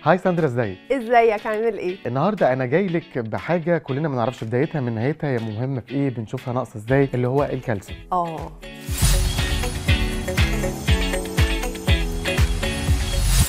هاي ساندرا، ازيك؟ ازيك عامل ايه؟ النهارده انا جاي لك بحاجه كلنا ما نعرفش بدايتها من نهايتها، هي مهمه في ايه، بنشوفها ناقصه ازاي، اللي هو الكالسيوم.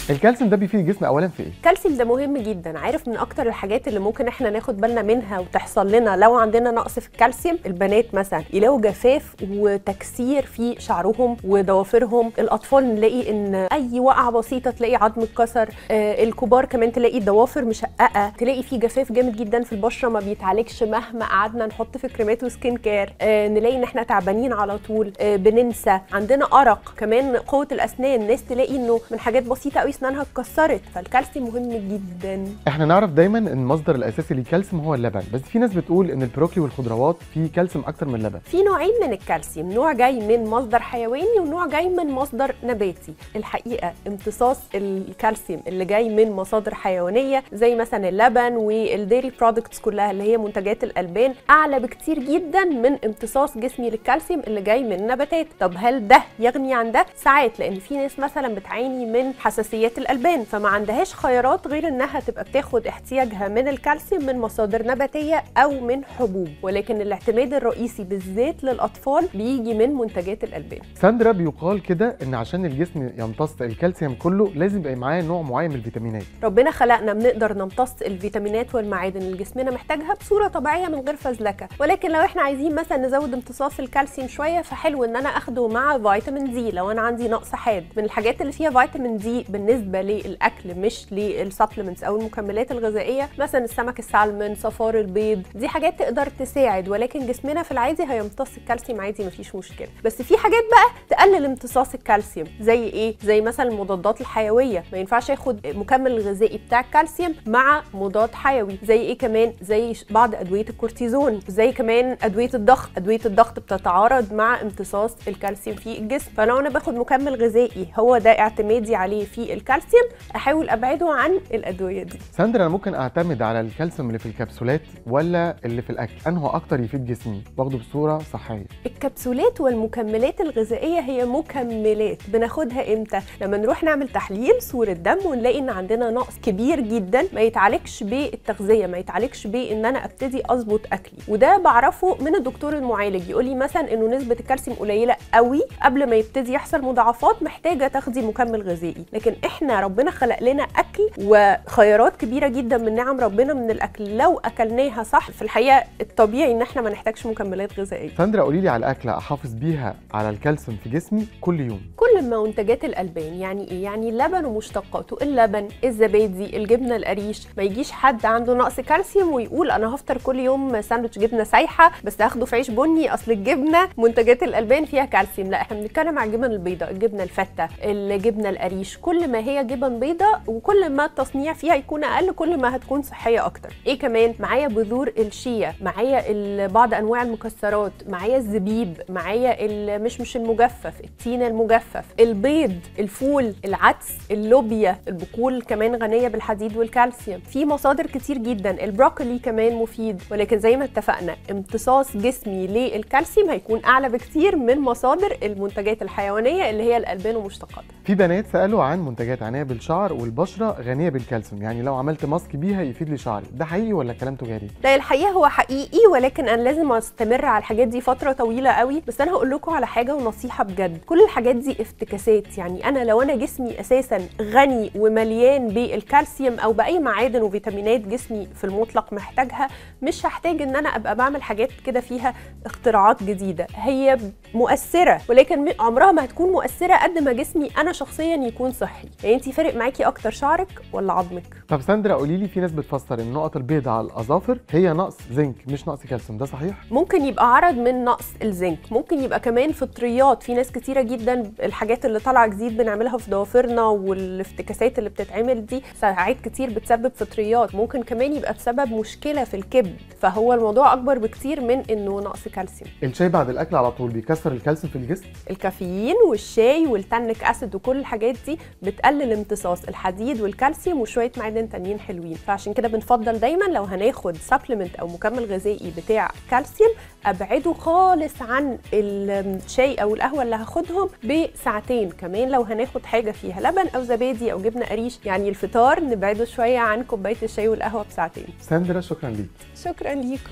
الكالسيوم ده بيفيد الجسم اولا في ايه؟ الكالسيوم ده مهم جدا. عارف من اكتر الحاجات اللي ممكن احنا ناخد بالنا منها وتحصل لنا لو عندنا نقص في الكالسيوم؟ البنات مثلا يلاقوا جفاف وتكسير في شعرهم وضوافرهم، الاطفال نلاقي ان اي وقعه بسيطه تلاقي عظم اتكسر، الكبار كمان تلاقي الضوافر مشققه، تلاقي في جفاف جامد جدا في البشره ما بيتعالجش مهما قعدنا نحط في كريمات وسكين كير، نلاقي ان احنا تعبانين على طول، بننسى، عندنا ارق، كمان قوه الاسنان، ناس تلاقي انه من حاجات بسيطه قوي اسنانها اتكسرت. فالكالسيوم مهم جدا. احنا نعرف دايما ان المصدر الاساسي للكالسيوم هو اللبن، بس في ناس بتقول ان البروكلي والخضروات فيه كالسيوم اكتر من اللبن. في نوعين من الكالسيوم، نوع جاي من مصدر حيواني ونوع جاي من مصدر نباتي. الحقيقه امتصاص الكالسيوم اللي جاي من مصادر حيوانيه زي مثلا اللبن والديري برودكتس كلها اللي هي منتجات الالبان اعلى بكتير جدا من امتصاص جسمي للكالسيوم اللي جاي من النباتات. طب هل ده يغني عن ده؟ ساعات، لان في ناس مثلا بتعاني من حساسيات الالبان فما عندهاش خيارات غير انها تبقى بتاخد احتياجها من الكالسيوم من مصادر نباتيه او من حبوب، ولكن الاعتماد الرئيسي بالذات للاطفال بيجي من منتجات الالبان. ساندرا، بيقال كده ان عشان الجسم يمتص الكالسيوم كله لازم يبقى معاه نوع معين من الفيتامينات. ربنا خلقنا بنقدر نمتص الفيتامينات والمعادن اللي جسمنا محتاجها بصوره طبيعيه من غير فزلكه، ولكن لو احنا عايزين مثلا نزود امتصاص الكالسيوم شويه فحلو ان انا اخده مع فيتامين دي لو انا عندي نقص حاد. من الحاجات اللي فيها فيتامين دي بالنسبه للاكل مش للسبلمنتس او المكملات الغذائيه، مثلا السمك السالمون، صفار البيض، دي حاجات تقدر تساعد، ولكن جسمنا في العادي هيمتص الكالسيوم عادي مفيش مشكله. بس في حاجات بقى تقلل امتصاص الكالسيوم زي ايه؟ زي مثلا المضادات الحيويه، ما ينفعش اخد مكمل غذائي بتاع الكالسيوم مع مضاد حيوي. زي ايه كمان؟ زي بعض ادويه الكورتيزون، زي كمان ادويه الضغط. ادويه الضغط بتتعارض مع امتصاص الكالسيوم في الجسم، فلو انا باخد مكمل غذائي هو ده اعتمادي عليه في الكالسيوم احاول ابعده عن الادويه دي. ساندرا، انا ممكن اعتمد على الكالسيوم اللي في الكبسولات ولا اللي في الاكل؟ انه اكتر يفيد جسمي واخده بصوره صحيه؟ الكبسولات والمكملات الغذائيه هي مكملات بناخدها امتى؟ لما نروح نعمل تحليل صوره دم ونلاقي ان عندنا نقص كبير جدا ما يتعالجش بالتغذيه، ما يتعالجش بان انا ابتدي اظبط اكلي، وده بعرفه من الدكتور المعالج. يقول لي مثلا انه نسبه الكالسيوم قليله قوي قبل ما يبتدي يحصل مضاعفات محتاجه تاخدي مكمل غذائي. لكن احنا ربنا خلق لنا اكل وخيارات كبيره جدا من نعم ربنا من الاكل، لو اكلناها صح في الحقيقه الطبيعي ان احنا ما نحتاجش مكملات غذائيه. ساندرا، قولي لي على اكله احافظ بيها على الكالسيوم في جسمي كل يوم. كل ما منتجات الالبان، يعني ايه؟ يعني اللبن ومشتقاته، اللبن، الزبادي، الجبنه القريش. ما يجيش حد عنده نقص كالسيوم ويقول انا هفطر كل يوم ساندوتش جبنه سايحه بس هاخده في عيش بني اصل الجبنه منتجات الالبان فيها كالسيوم. لا، احنا بنتكلم على الجبن البيضاء، الجبنه الفته، الجبنه القريش. كل ما هي جبن بيضاء وكل ما التصنيع فيها يكون اقل كل ما هتكون صحيه اكتر. ايه كمان؟ معايا بذور الشيا، معايا بعض انواع المكسرات، معايا الزبيب، معايا المشمش المجفف، التين المجفف، البيض، الفول، العدس، اللوبيا، البقول كمان غنيه بالحديد والكالسيوم. في مصادر كتير جدا. البروكلي كمان مفيد، ولكن زي ما اتفقنا امتصاص جسمي للكالسيوم هيكون اعلى بكتير من مصادر المنتجات الحيوانيه اللي هي الالبان ومشتقاتها. في بنات سالوا عن منتجات عنايه بالشعر والبشره غنيه بالكالسيوم، يعني لو عملت ماسك بيها يفيد لي شعري، ده حقيقي ولا كلام تجاري؟ لا، الحقيقه هو حقيقي، ولكن انا لازم استمر على الحاجات دي فتره طويله قوي. بس انا هقول لكم على حاجه ونصيحه بجد، كل الحاجات دي افتكاسات. يعني انا لو انا جسمي اساسا غني ومليان بالكالسيوم او باي معادن وفيتامينات جسمي في المطلق محتاجها، مش هحتاج ان انا ابقى بعمل حاجات كده فيها اختراعات جديده. هي مؤثره ولكن عمرها ما هتكون مؤثره قد ما جسمي انا شخصيا يكون صحي. يعني انت فارق معاكي اكتر شعرك ولا عظمك؟ طب ساندرا، قولي لي، في ناس بتفسر ان النقط البيضاء على الاظافر هي نقص زنك مش نقص كالسيوم، ده صحيح؟ ممكن يبقى عرض من نقص الزنك، ممكن يبقى كمان فطريات. في ناس كتيره جدا الحاجات اللي طالعه جديد بنعملها في ضوافرنا والافتكاسات اللي بتتعمل دي ساعات كتير بتسبب فطريات. ممكن كمان يبقى بسبب مشكله في الكبد، فهو الموضوع اكبر بكتير من انه نقص كالسيوم. الشاي بعد الاكل على طول بيكسر الكالسيوم في الجسم؟ الكافيين والشاي والتانيك اسيد وكل الحاجات دي بتقلل بيقلل امتصاص الحديد والكالسيوم وشويه معادن تانيين حلوين. فعشان كده بنفضل دايما لو هناخد سبلمنت او مكمل غذائي بتاع كالسيوم ابعده خالص عن الشاي او القهوه اللي هاخدهم بساعتين. كمان لو هناخد حاجه فيها لبن او زبادي او جبنه قريش، يعني الفطار نبعده شويه عن كوبايه الشاي والقهوه بساعتين. ساندرا شكرا ليك. شكرا ليكم.